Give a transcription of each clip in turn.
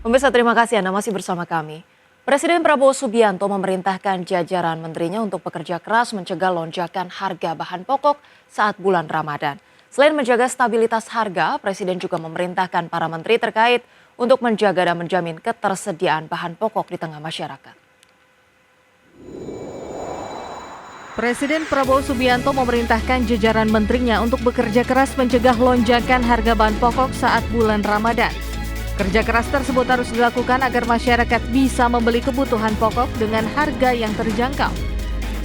Pemirsa, terima kasih Anda masih bersama kami. Presiden Prabowo Subianto memerintahkan jajaran menterinya untuk bekerja keras mencegah lonjakan harga bahan pokok saat bulan Ramadan. Selain menjaga stabilitas harga, Presiden juga memerintahkan para menteri terkait untuk menjaga dan menjamin ketersediaan bahan pokok di tengah masyarakat. Presiden Prabowo Subianto memerintahkan jajaran menterinya untuk bekerja keras mencegah lonjakan harga bahan pokok saat bulan Ramadan. Kerja keras tersebut harus dilakukan agar masyarakat bisa membeli kebutuhan pokok dengan harga yang terjangkau.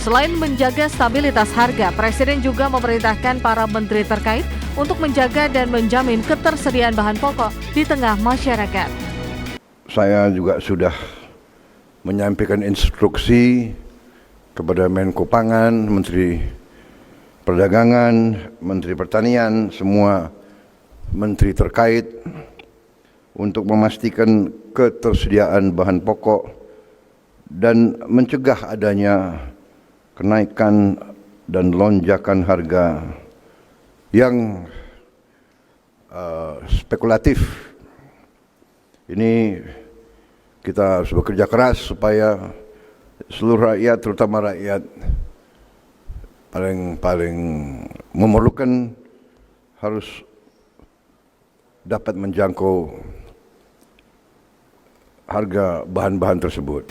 Selain menjaga stabilitas harga, Presiden juga memerintahkan para menteri terkait untuk menjaga dan menjamin ketersediaan bahan pokok di tengah masyarakat. Saya juga sudah menyampaikan instruksi kepada Menko Pangan, Menteri Perdagangan, Menteri Pertanian, semua menteri terkait untuk memastikan ketersediaan bahan pokok dan mencegah adanya kenaikan dan lonjakan harga yang spekulatif. Ini kita harus bekerja keras supaya seluruh rakyat, terutama rakyat paling memerlukan, harus dapat menjangkau harga bahan-bahan tersebut.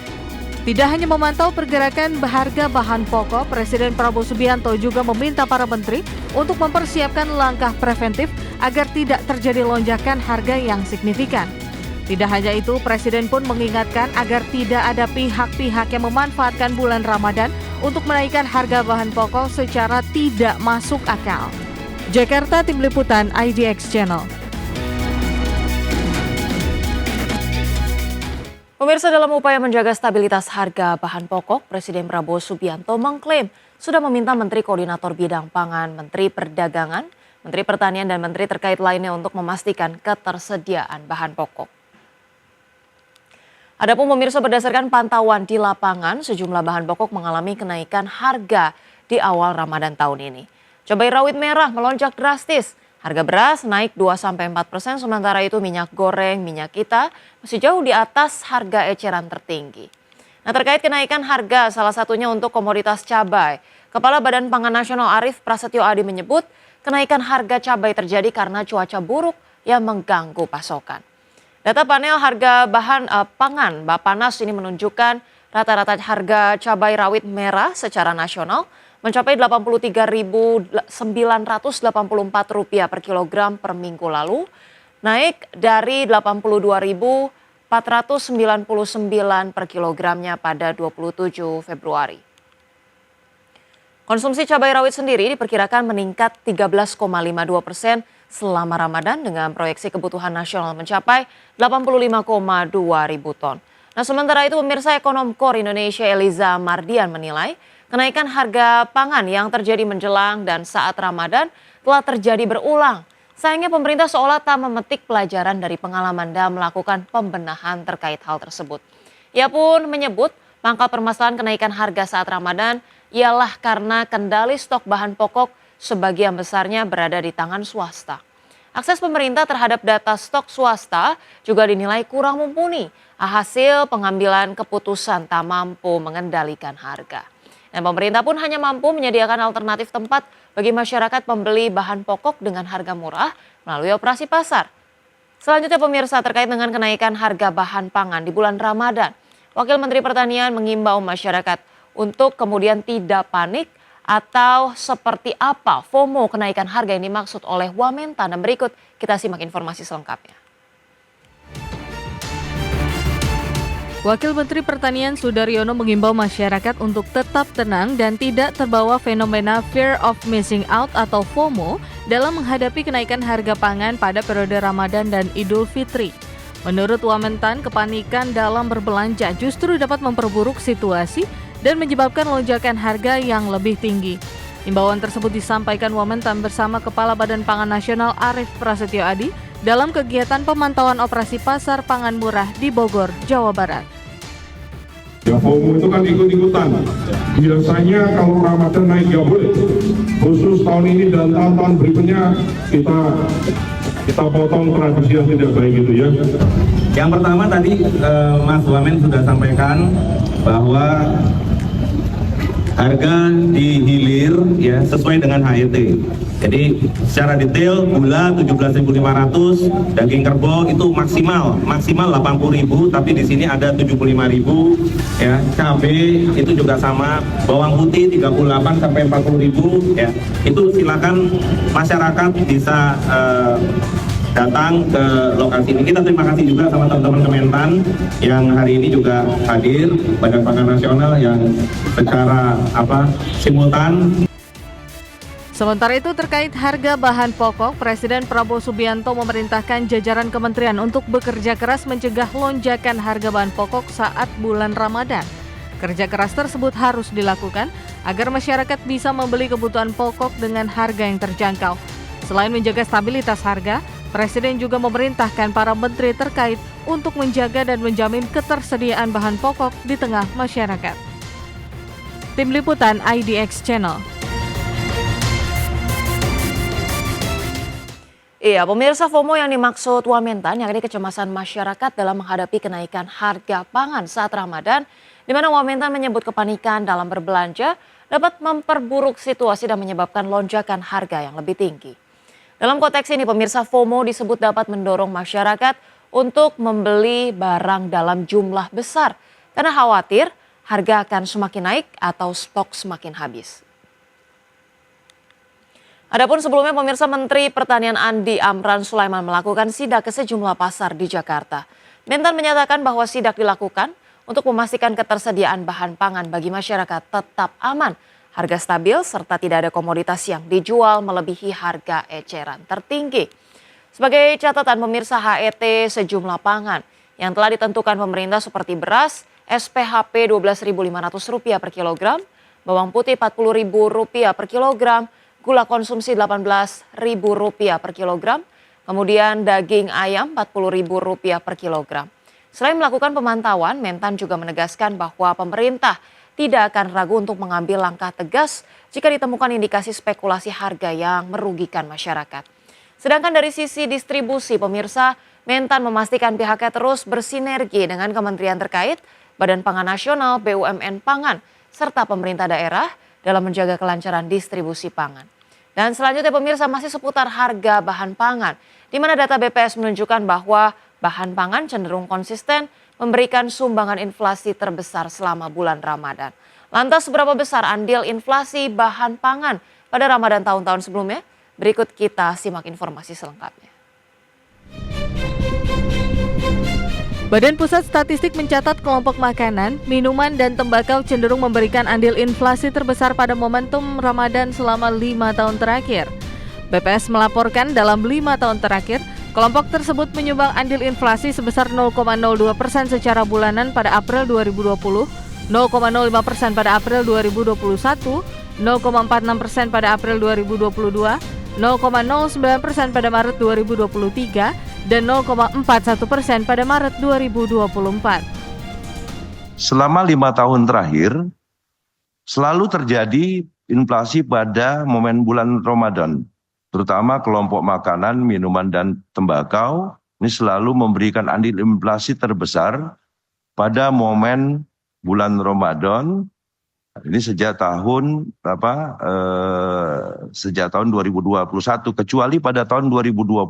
Tidak hanya memantau pergerakan harga bahan pokok, Presiden Prabowo Subianto juga meminta para menteri untuk mempersiapkan langkah preventif agar tidak terjadi lonjakan harga yang signifikan. Tidak hanya itu, Presiden pun mengingatkan agar tidak ada pihak-pihak yang memanfaatkan bulan Ramadan untuk menaikkan harga bahan pokok secara tidak masuk akal. Jakarta, Tim Liputan IDX Channel. Pemirsa, dalam upaya menjaga stabilitas harga bahan pokok, Presiden Prabowo Subianto mengklaim sudah meminta Menteri Koordinator Bidang Pangan, Menteri Perdagangan, Menteri Pertanian, dan Menteri terkait lainnya untuk memastikan ketersediaan bahan pokok. Adapun pemirsa, berdasarkan pantauan di lapangan, sejumlah bahan pokok mengalami kenaikan harga di awal Ramadan tahun ini. Cabai rawit merah melonjak drastis. Harga beras naik 2-4%, sementara itu minyak goreng, minyak kita masih jauh di atas harga eceran tertinggi. Nah, terkait kenaikan harga, salah satunya untuk komoditas cabai, Kepala Badan Pangan Nasional Arief Prasetyo Adi menyebut kenaikan harga cabai terjadi karena cuaca buruk yang mengganggu pasokan. Data panel harga bahan pangan Bappenas ini menunjukkan rata-rata harga cabai rawit merah secara nasional mencapai Rp82.984 per kilogram per minggu lalu, naik dari Rp82.499 per kilogramnya pada 27 Februari. Konsumsi cabai rawit sendiri diperkirakan meningkat 13,52% selama Ramadan dengan proyeksi kebutuhan nasional mencapai 85,2 ribu ton. Nah, sementara itu pemirsa, ekonom KOR Indonesia Eliza Mardian menilai kenaikan harga pangan yang terjadi menjelang dan saat Ramadan telah terjadi berulang. Sayangnya pemerintah seolah tak memetik pelajaran dari pengalaman dan melakukan pembenahan terkait hal tersebut. Ia pun menyebut pangkal permasalahan kenaikan harga saat Ramadan ialah karena kendali stok bahan pokok sebagian besarnya berada di tangan swasta. Akses pemerintah terhadap data stok swasta juga dinilai kurang mumpuni. Hasil pengambilan keputusan tak mampu mengendalikan harga. Dan pemerintah pun hanya mampu menyediakan alternatif tempat bagi masyarakat pembeli bahan pokok dengan harga murah melalui operasi pasar. Selanjutnya pemirsa, terkait dengan kenaikan harga bahan pangan di bulan Ramadan, Wakil Menteri Pertanian mengimbau masyarakat untuk kemudian tidak panik atau seperti apa FOMO kenaikan harga yang dimaksud oleh Wamenta. Dan berikut kita simak informasi selengkapnya. Wakil Menteri Pertanian Sudaryono mengimbau masyarakat untuk tetap tenang dan tidak terbawa fenomena fear of missing out atau FOMO dalam menghadapi kenaikan harga pangan pada periode Ramadan dan Idul Fitri. Menurut Wamentan, kepanikan dalam berbelanja justru dapat memperburuk situasi dan menyebabkan lonjakan harga yang lebih tinggi. Imbauan tersebut disampaikan Wamentan bersama Kepala Badan Pangan Nasional Arief Prasetyo Adi dalam kegiatan pemantauan operasi pasar pangan murah di Bogor, Jawa Barat. Ya, FOMO itu kan ikut-ikutan. Biasanya kalau Ramadan naik nggak boleh. Khusus tahun ini dan tahun-tahun berikutnya kita kita potong tradisi yang tidak baik itu ya. Yang pertama tadi Mas Wamen sudah sampaikan bahwa harga dihilir ya sesuai dengan HET. Jadi secara detail gula 17.500, daging kerbau itu maksimal 80.000, tapi di sini ada 75.000 ya. Cabai itu juga sama, bawang putih 38 sampai 40.000 ya. Itu silakan masyarakat bisa datang ke lokasi ini. Kita terima kasih juga sama teman-teman Kementan yang hari ini juga hadir, Badan Pangan Nasional yang secara simultan. Sementara itu terkait harga bahan pokok, Presiden Prabowo Subianto memerintahkan jajaran kementerian untuk bekerja keras mencegah lonjakan harga bahan pokok saat bulan Ramadan. Kerja keras tersebut harus dilakukan agar masyarakat bisa membeli kebutuhan pokok dengan harga yang terjangkau. Selain menjaga stabilitas harga, Presiden juga memerintahkan para menteri terkait untuk menjaga dan menjamin ketersediaan bahan pokok di tengah masyarakat. Tim Liputan IDX Channel. Iya, pemirsa, FOMO yang dimaksud Wamentan yakni kecemasan masyarakat dalam menghadapi kenaikan harga pangan saat Ramadan, di mana Wamentan menyebut kepanikan dalam berbelanja dapat memperburuk situasi dan menyebabkan lonjakan harga yang lebih tinggi. Dalam konteks ini, pemirsa, FOMO disebut dapat mendorong masyarakat untuk membeli barang dalam jumlah besar karena khawatir harga akan semakin naik atau stok semakin habis. Adapun sebelumnya, pemirsa, Menteri Pertanian Andi Amran Sulaiman melakukan sidak ke sejumlah pasar di Jakarta. Mentan menyatakan bahwa sidak dilakukan untuk memastikan ketersediaan bahan pangan bagi masyarakat tetap aman, harga stabil, serta tidak ada komoditas yang dijual melebihi harga eceran tertinggi. Sebagai catatan, pemirsa, HET sejumlah pangan yang telah ditentukan pemerintah seperti beras, SPHP Rp12.500 per kilogram, bawang putih Rp40.000 per kilogram, gula konsumsi Rp18.000 per kilogram, kemudian daging ayam Rp40.000 per kilogram. Selain melakukan pemantauan, Mentan juga menegaskan bahwa pemerintah tidak akan ragu untuk mengambil langkah tegas jika ditemukan indikasi spekulasi harga yang merugikan masyarakat. Sedangkan dari sisi distribusi, pemirsa, Mentan memastikan pihaknya terus bersinergi dengan kementerian terkait, Badan Pangan Nasional, BUMN Pangan, serta pemerintah daerah dalam menjaga kelancaran distribusi pangan. Dan selanjutnya, pemirsa, masih seputar harga bahan pangan, di mana data BPS menunjukkan bahwa bahan pangan cenderung konsisten memberikan sumbangan inflasi terbesar selama bulan Ramadan. Lantas seberapa besar andil inflasi bahan pangan pada Ramadan tahun-tahun sebelumnya? Berikut kita simak informasi selengkapnya. Badan Pusat Statistik mencatat kelompok makanan, minuman, dan tembakau cenderung memberikan andil inflasi terbesar pada momentum Ramadan selama 5 tahun terakhir. BPS melaporkan dalam 5 tahun terakhir, kelompok tersebut menyumbang andil inflasi sebesar 0,02% secara bulanan pada April 2020, 0,05% pada April 2021, 0,46% pada April 2022, 0,09% pada Maret 2023, dan 0,41% pada Maret 2024. Selama 5 tahun terakhir, selalu terjadi inflasi pada momen bulan Ramadan, terutama kelompok makanan, minuman, dan tembakau. Ini selalu memberikan andil inflasi terbesar pada momen bulan Ramadan. Ini sejak tahun 2021, kecuali pada tahun 2020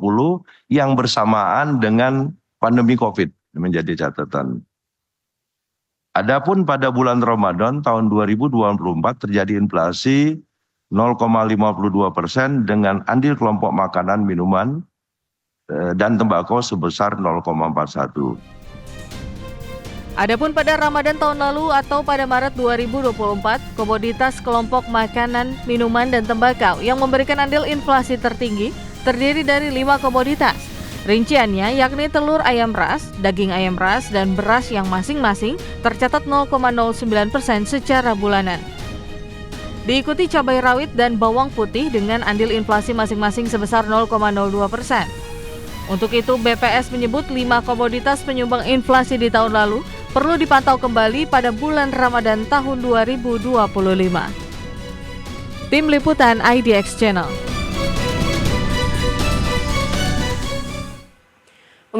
yang bersamaan dengan pandemi COVID, menjadi catatan. Adapun pada bulan Ramadan tahun 2024 terjadi inflasi 0,52% dengan andil kelompok makanan, minuman, dan tembakau sebesar 0,41%. Adapun pada Ramadan tahun lalu atau pada Maret 2024, komoditas kelompok makanan, minuman, dan tembakau yang memberikan andil inflasi tertinggi terdiri dari 5 komoditas. Rinciannya yakni telur ayam ras, daging ayam ras, dan beras yang masing-masing tercatat 0,09% secara bulanan. Diikuti cabai rawit dan bawang putih dengan andil inflasi masing-masing sebesar 0,02%. Untuk itu, BPS menyebut 5 komoditas penyumbang inflasi di tahun lalu perlu dipantau kembali pada bulan Ramadan tahun 2025. Tim Liputan IDX Channel.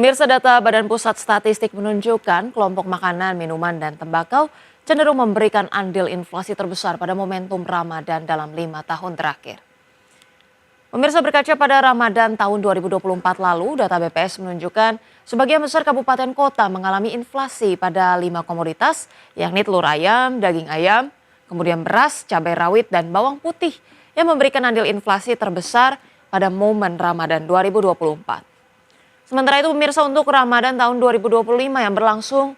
Pemirsa, data Badan Pusat Statistik menunjukkan kelompok makanan, minuman, dan tembakau cenderung memberikan andil inflasi terbesar pada momentum Ramadan dalam 5 tahun terakhir. Pemirsa, berkaca pada Ramadan tahun 2024 lalu, data BPS menunjukkan sebagian besar kabupaten kota mengalami inflasi pada 5 komoditas, yakni telur ayam, daging ayam, kemudian beras, cabai rawit, dan bawang putih yang memberikan andil inflasi terbesar pada momen Ramadan 2024. Sementara itu pemirsa, untuk Ramadan tahun 2025 yang berlangsung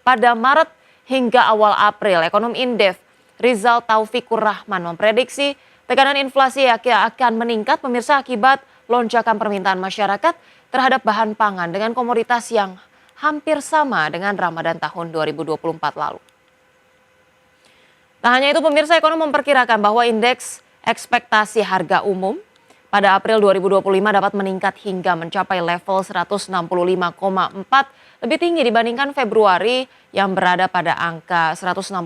pada Maret hingga awal April, ekonom Indef Rizal Taufikur Rahman memprediksi tekanan inflasi akan meningkat pemirsa akibat lonjakan permintaan masyarakat terhadap bahan pangan dengan komoditas yang hampir sama dengan Ramadan tahun 2024 lalu. Tak hanya itu pemirsa, ekonom memperkirakan bahwa indeks ekspektasi harga umum pada April 2025 dapat meningkat hingga mencapai level 165,4, lebih tinggi dibandingkan Februari yang berada pada angka 160,2.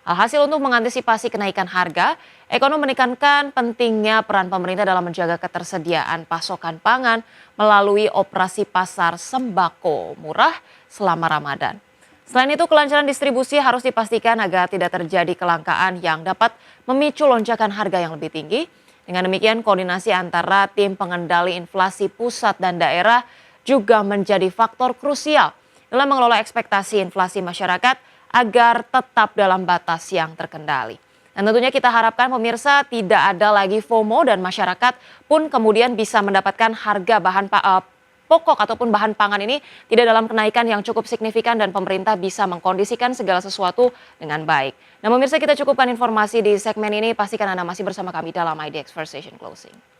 Alhasil, untuk mengantisipasi kenaikan harga, ekonom menekankan pentingnya peran pemerintah dalam menjaga ketersediaan pasokan pangan melalui operasi pasar sembako murah selama Ramadan. Selain itu, kelancaran distribusi harus dipastikan agar tidak terjadi kelangkaan yang dapat memicu lonjakan harga yang lebih tinggi. Dengan demikian, koordinasi antara tim pengendali inflasi pusat dan daerah juga menjadi faktor krusial dalam mengelola ekspektasi inflasi masyarakat agar tetap dalam batas yang terkendali. Dan tentunya kita harapkan pemirsa tidak ada lagi FOMO dan masyarakat pun kemudian bisa mendapatkan harga bahan pokok ataupun bahan pangan ini tidak dalam kenaikan yang cukup signifikan dan pemerintah bisa mengkondisikan segala sesuatu dengan baik. Nah pemirsa, kita cukupkan informasi di segmen ini. Pastikan Anda masih bersama kami dalam IDX First Station Closing.